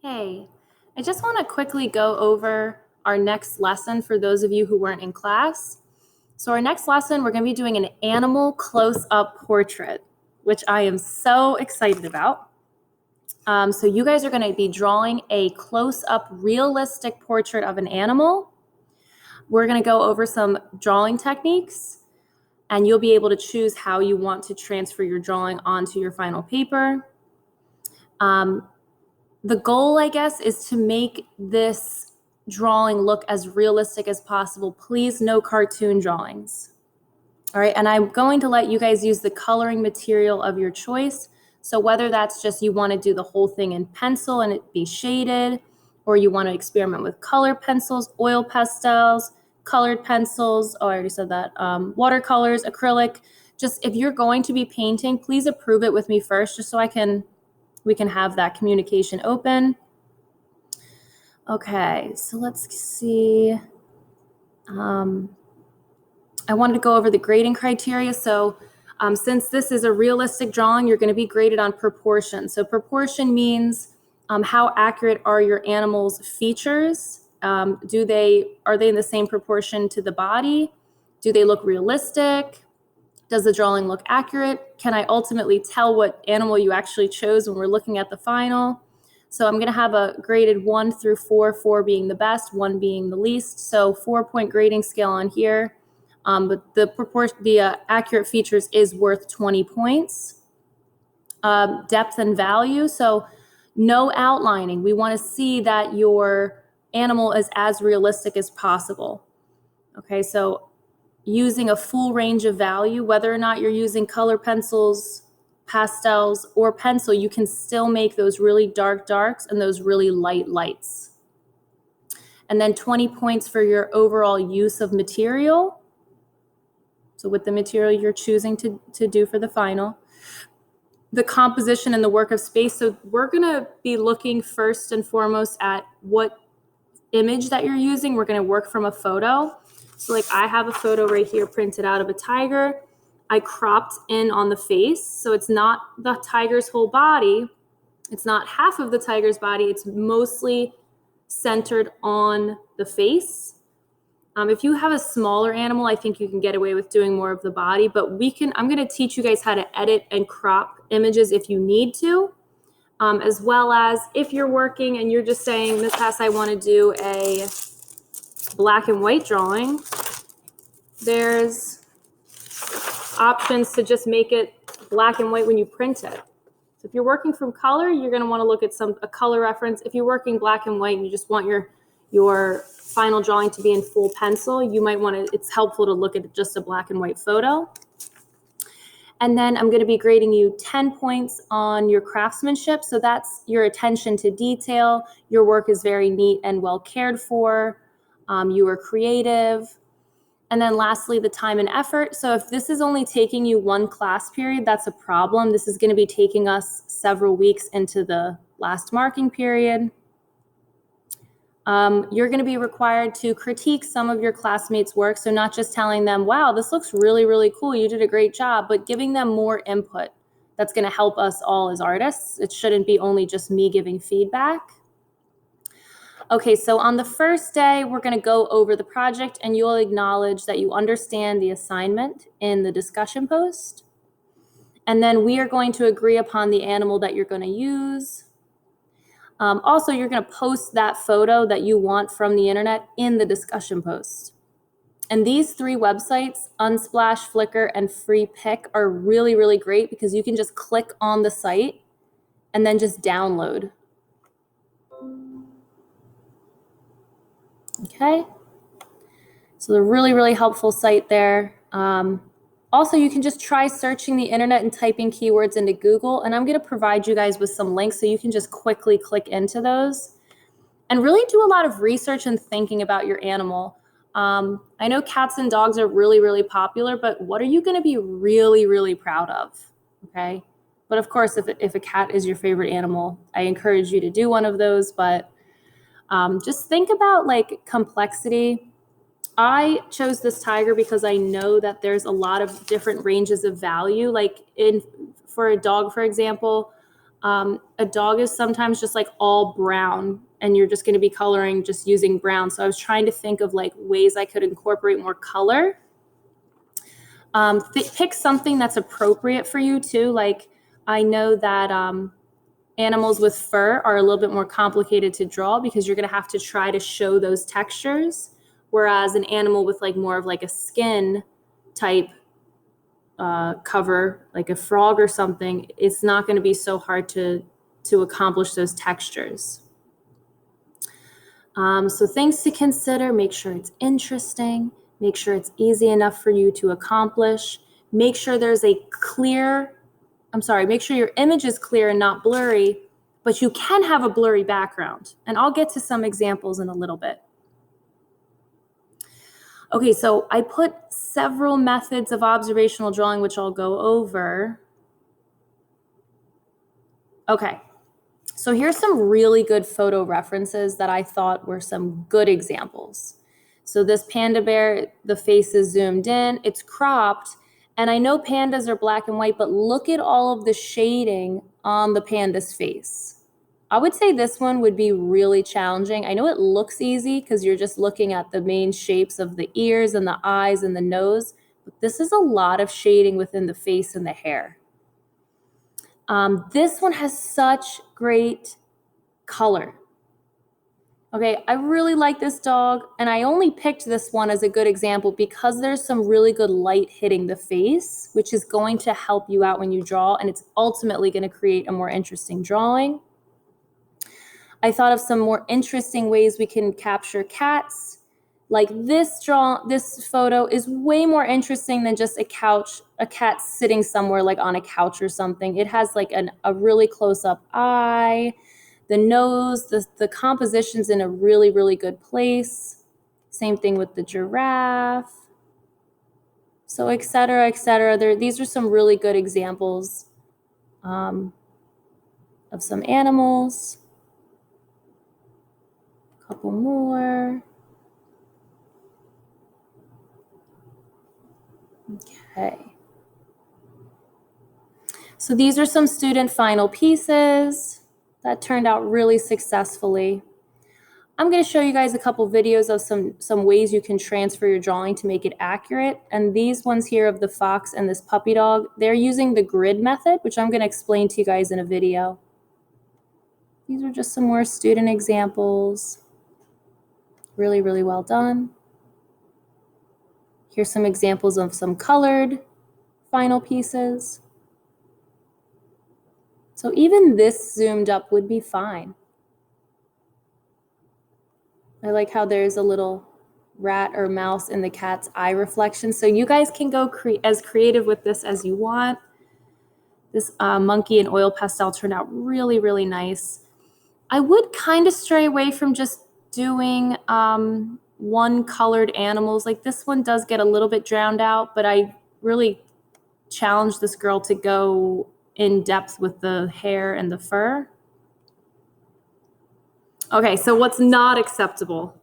Hey, I just want to quickly go over our next lesson for those of you who weren't in class. So our next lesson, we're going to be doing an animal close-up portrait, which I am so excited about. So you guys are going to be drawing a close-up realistic portrait of an animal. We're going to go over some drawing techniques, and you'll be able to choose how you want to transfer your drawing onto your final paper. The goal, I guess, is to make this drawing look as realistic as possible. Please, no cartoon drawings. All right, and I'm going to let you guys use the coloring material of your choice. So whether that's just you want to do the whole thing in pencil and it be shaded, or you want to experiment with colored pencils, oil pastels, colored pencils, oh, I already said that, watercolors, acrylic. Just if you're going to be painting, please approve it with me first, just so we can have that communication open. Okay, so let's see. I wanted to go over the grading criteria. So since this is a realistic drawing, you're going to be graded on proportion. So proportion means how accurate are your animal's features? Are they in the same proportion to the body? Do they look realistic? Does the drawing look accurate? Can I ultimately tell what animal you actually chose when we're looking at the final? So I'm going to have a graded 1 through 4, 4 being the best, 1 being the least. So 4-point grading scale on here. But the accurate features is worth 20 points. Depth and value. So no outlining. We want to see that your animal is as realistic as possible. Okay, so using a full range of value, whether or not you're using color pencils, pastels, or pencil, you can still make those really dark darks and those really light lights. And then 20 points for your overall use of material. So with the material you're choosing to do for the final. The composition and the work of space. So we're gonna be looking first and foremost at what image that you're using. We're gonna work from a photo. So like I have a photo right here printed out of a tiger. I cropped in on the face. So it's not the tiger's whole body. It's not half of the tiger's body. It's mostly centered on the face. If you have a smaller animal, I think you can get away with doing more of the body, but I'm gonna teach you guys how to edit and crop images if you need to, as well as if you're working and you're just saying, Ms. Hess, I wanna do a black and white drawing, there's options to just make it black and white when you print it. So if you're working from color, you're going to want to look at a color reference. If you're working black and white and you just want your final drawing to be in full pencil, you might want to, it's helpful to look at just a black and white photo. And then I'm going to be grading you 10 points on your craftsmanship. So that's your attention to detail. Your work is very neat and well cared for. You were creative. And then lastly, the time and effort. So if this is only taking you one class period, that's a problem. This is going to be taking us several weeks into the last marking period. You're going to be required to critique some of your classmates' work. So not just telling them, wow, this looks really, really cool. You did a great job, but giving them more input. That's going to help us all as artists. It shouldn't be only just me giving feedback. Okay, so on the first day, we're going to go over the project and you'll acknowledge that you understand the assignment in the discussion post. And then we are going to agree upon the animal that you're going to use. Also, you're going to post that photo that you want from the internet in the discussion post. And these 3 websites, Unsplash, Flickr, and FreePic, are really, really great because you can just click on the site and then just download. Okay, so a really, really helpful site there. Also, you can just try searching the internet and typing keywords into Google, and I'm going to provide you guys with some links so you can just quickly click into those and really do a lot of research and thinking about your animal. I know cats and dogs are really, really popular, but what are you going to be really, really proud of? Okay, but of course, if a cat is your favorite animal, I encourage you to do one of those, but just think about like complexity. I chose this tiger because I know that there's a lot of different ranges of value. Like for a dog, for example, A dog is sometimes just like all brown, and you're just going to be coloring just using brown. So I was trying to think of like ways I could incorporate more color. Pick something that's appropriate for you too. Like I know that animals with fur are a little bit more complicated to draw because you're going to have to try to show those textures. Whereas an animal with like more of like a skin type cover, like a frog or something, it's not going to be so hard to accomplish those textures. So things to consider: make sure it's interesting, make sure it's easy enough for you to accomplish, make sure there's a make sure your image is clear and not blurry, but you can have a blurry background. And I'll get to some examples in a little bit. Okay, so I put several methods of observational drawing, which I'll go over. Okay, so here's some really good photo references that I thought were some good examples. So this panda bear, the face is zoomed in, it's cropped, and I know pandas are black and white, but look at all of the shading on the panda's face. I would say this one would be really challenging. I know it looks easy because you're just looking at the main shapes of the ears and the eyes and the nose, but this is a lot of shading within the face and the hair. This one has such great color. Okay, I really like this dog, and I only picked this one as a good example because there's some really good light hitting the face, which is going to help you out when you draw, and it's ultimately going to create a more interesting drawing. I thought of some more interesting ways we can capture cats. Like this photo is way more interesting than just a cat sitting somewhere like on a couch or something. It has like a really close-up eye, the nose, the composition's in a really, really good place. Same thing with the giraffe. So et cetera, et cetera. These are some really good examples of some animals. A couple more. Okay. So these are some student final pieces that turned out really successfully. I'm going to show you guys a couple videos of some ways you can transfer your drawing to make it accurate. And these ones here of the fox and this puppy dog, they're using the grid method, which I'm going to explain to you guys in a video. These are just some more student examples. Really, really well done. Here's some examples of some colored final pieces. So even this zoomed up would be fine. I like how there's a little rat or mouse in the cat's eye reflection. So you guys can go as creative with this as you want. This monkey and oil pastel turned out really, really nice. I would kind of stray away from just doing one colored animals. Like this one does get a little bit drowned out, but I really challenged this girl to go in depth with the hair and the fur. Okay, so what's not acceptable?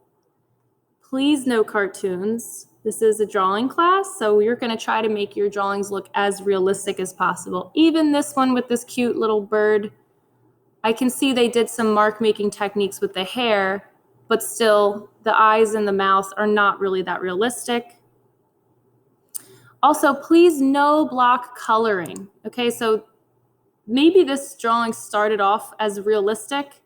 Please no cartoons. This is a drawing class, so you're going to try to make your drawings look as realistic as possible. Even this one with this cute little bird, I can see they did some mark making techniques with the hair, but still the eyes and the mouth are not really that realistic. Also, please no block coloring. Okay, so maybe this drawing started off as realistic,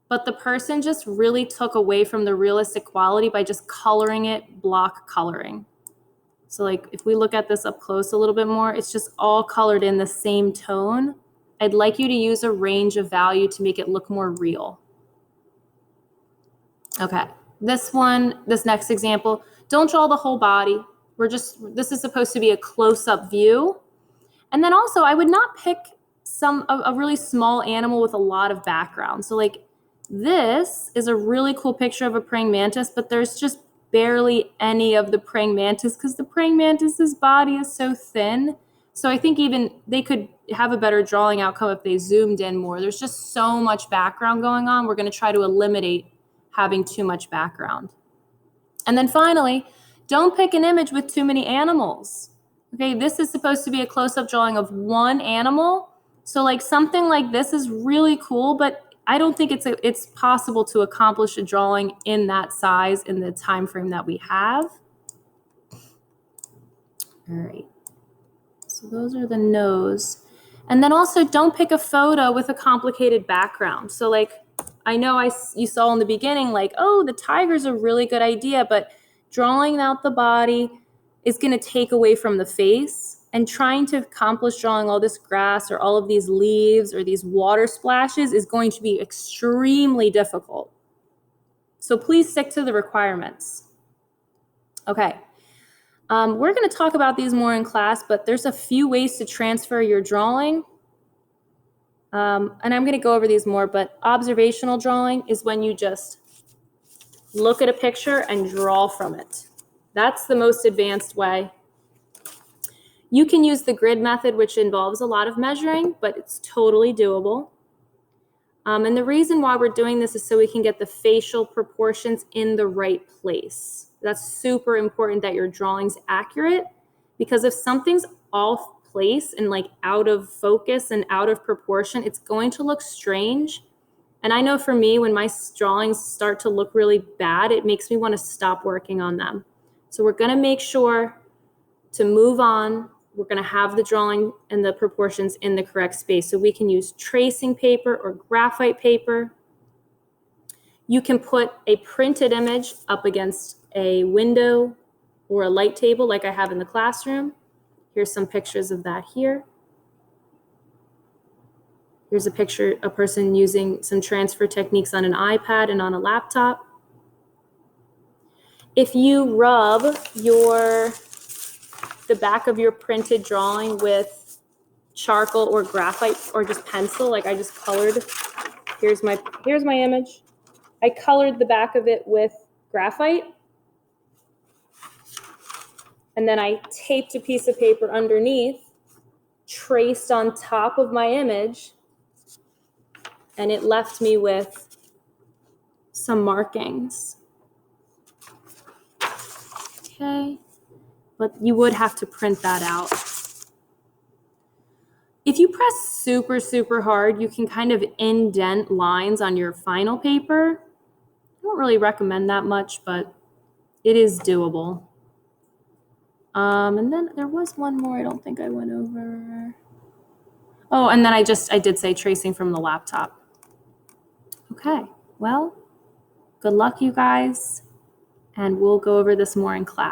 but the person just really took away from the realistic quality by just coloring it block coloring. So like if we look at this up close a little bit more, it's just all colored in the same tone. I'd like you to use a range of value to make it look more real. Okay, this next example, don't draw the whole body. This is supposed to be a close-up view. And then also I would not pick a really small animal with a lot of background. So like this is a really cool picture of a praying mantis, but there's just barely any of the praying mantis because the praying mantis's body is so thin. So I think even they could have a better drawing outcome if they zoomed in more. There's just so much background going on. We're going to try to eliminate having too much background. And then finally, don't pick an image with too many animals. Okay, this is supposed to be a close-up drawing of one animal, So like something like this is really cool, but I don't think it's possible to accomplish a drawing in that size in the time frame that we have. All right. So those are the nose. And then also don't pick a photo with a complicated background. So like, I know you saw in the beginning, like, oh, the tiger's a really good idea, but drawing out the body is going to take away from the face, and trying to accomplish drawing all this grass or all of these leaves or these water splashes is going to be extremely difficult. So please stick to the requirements. Okay. We're going to talk about these more in class, but there's a few ways to transfer your drawing. And I'm going to go over these more, but observational drawing is when you just look at a picture and draw from it. That's the most advanced way. You can use the grid method, which involves a lot of measuring, but it's totally doable. And the reason why we're doing this is so we can get the facial proportions in the right place. That's super important that your drawing's accurate, because if something's off place and like out of focus and out of proportion, it's going to look strange. And I know for me, when my drawings start to look really bad, it makes me want to stop working on them. So we're going to make sure to move on. We're going to have the drawing and the proportions in the correct space. So we can use tracing paper or graphite paper. You can put a printed image up against a window or a light table like I have in the classroom. Here's some pictures of that here. Here's a picture, a person using some transfer techniques on an iPad and on a laptop. If you rub the back of your printed drawing with charcoal or graphite or just pencil, like I just colored, here's my image. I colored the back of it with graphite, and then I taped a piece of paper underneath, traced on top of my image, and it left me with some markings. Okay, but you would have to print that out. If you press super, super hard, you can kind of indent lines on your final paper. I don't really recommend that much, but it is doable. And then there was one more I don't think I went over. Oh, and then I did say tracing from the laptop. Okay, well, good luck, you guys, and we'll go over this more in class.